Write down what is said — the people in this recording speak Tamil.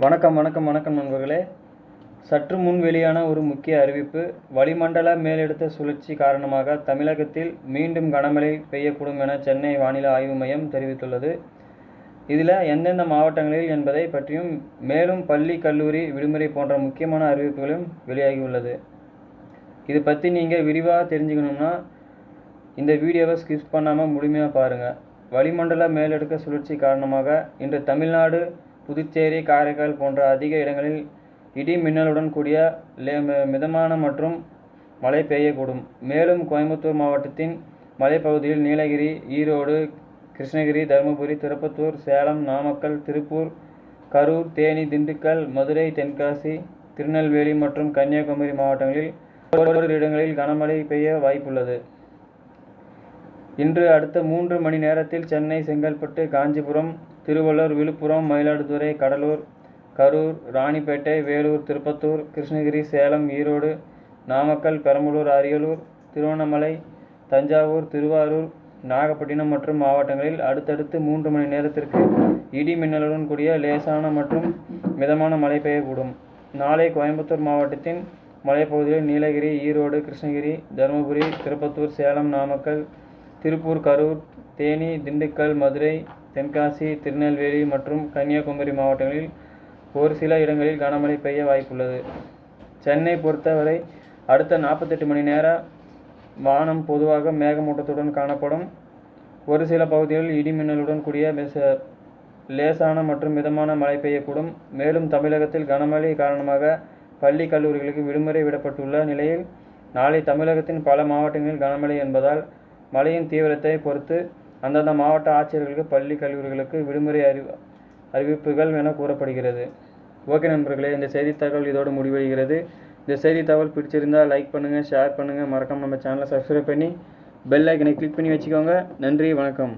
வணக்கம் வணக்கம் வணக்கம் நண்பர்களே. சற்று முன் வெளியான ஒரு முக்கிய அறிவிப்பு. வளிமண்டல மேலடுத்த சுழற்சி காரணமாக தமிழகத்தில் மீண்டும் கனமழை பெய்யக்கூடும் என சென்னை வானிலை ஆய்வு மையம் தெரிவித்துள்ளது. இதில் எந்தெந்த மாவட்டங்களில் என்பதை பற்றியும் மேலும் பள்ளி கல்லூரி விடுமுறை போன்ற முக்கியமான அறிவிப்புகளும் வெளியாகியுள்ளது. இது பற்றி நீங்கள் விரிவாக தெரிஞ்சுக்கணும்னா இந்த வீடியோவை ஸ்கிப் பண்ணாமல் முழுமையாக பாருங்கள். வளிமண்டல மேலடுக்க சுழற்சி காரணமாக இன்று தமிழ்நாடு, புதுச்சேரி, காரைக்கால் போன்ற அதிக இடங்களில் இடி மின்னலுடன் கூடிய மிதமான மற்றும் மழை பெய்யக்கூடும். மேலும் கோயம்புத்தூர் மாவட்டத்தின் மலைப்பகுதியில் நீலகிரி, ஈரோடு, கிருஷ்ணகிரி, தருமபுரி, திருப்பத்தூர், சேலம், நாமக்கல், திருப்பூர், கரூர், தேனி, திண்டுக்கல், மதுரை, தென்காசி, திருநெல்வேலி மற்றும் கன்னியாகுமரி மாவட்டங்களில் ஓரிரு இடங்களில் கனமழை பெய்ய வாய்ப்புள்ளது. இன்று அடுத்த 3 மணி நேரத்தில் சென்னை, செங்கல்பட்டு, காஞ்சிபுரம், திருவள்ளூர், விழுப்புரம், மயிலாடுதுறை, கடலூர், கரூர், ராணிப்பேட்டை, வேலூர், திருப்பத்தூர், கிருஷ்ணகிரி, சேலம், ஈரோடு, நாமக்கல், பெரம்பலூர், அரியலூர், திருவண்ணாமலை, தஞ்சாவூர், திருவாரூர், நாகப்பட்டினம் மற்றும் மாவட்டங்களில் அடுத்தடுத்து 3 மணி நேரத்திற்கு இடி மின்னலுடன் கூடிய லேசான மற்றும் மிதமான மழை பெய்யக்கூடும். நாளை கோயம்புத்தூர் மாவட்டத்தின் மலைப்பகுதியில் நீலகிரி, ஈரோடு, கிருஷ்ணகிரி, தருமபுரி, திருப்பத்தூர், சேலம், நாமக்கல், திருப்பூர், கரூர், தேனி, திண்டுக்கல், மதுரை, தென்காசி, திருநெல்வேலி மற்றும் கன்னியாகுமரி மாவட்டங்களில் ஒரு சில இடங்களில் கனமழை பெய்ய வாய்ப்புள்ளது. சென்னை பொறுத்தவரை அடுத்த 48 மணி நேர வானம் பொதுவாக மேகமூட்டத்துடன் காணப்படும். ஒரு சில பகுதிகளில் இடி மின்னலுடன் கூடிய லேசான மற்றும் மிதமான மழை பெய்யக்கூடும். மேலும் தமிழகத்தில் கனமழை காரணமாக பள்ளி கல்லூரிகளுக்கு விடுமுறை விடப்பட்டுள்ள நிலையில் நாளை தமிழகத்தின் பல மாவட்டங்களில் கனமழை என்பதால் மழையின் தீவிரத்தை பொறுத்து அந்தந்த மாவட்ட ஆட்சியர்களுக்கு பள்ளி கல்லூரிகளுக்கு விடுமுறை அறிவிப்புகள் என கூறப்படுகிறது. ஓகே நண்பர்களே, இந்த செய்தி தகவல் இதோடு முடிவடைகிறது. இந்த செய்தி தகவல் பிடிச்சிருந்தால் லைக் பண்ணுங்கள், ஷேர் பண்ணுங்கள், மறக்காம நம்ம சேனலை சப்ஸ்கிரைப் பண்ணி பெல் ஐக்கனை கிளிக் பண்ணி வச்சுக்கோங்க. நன்றி, வணக்கம்.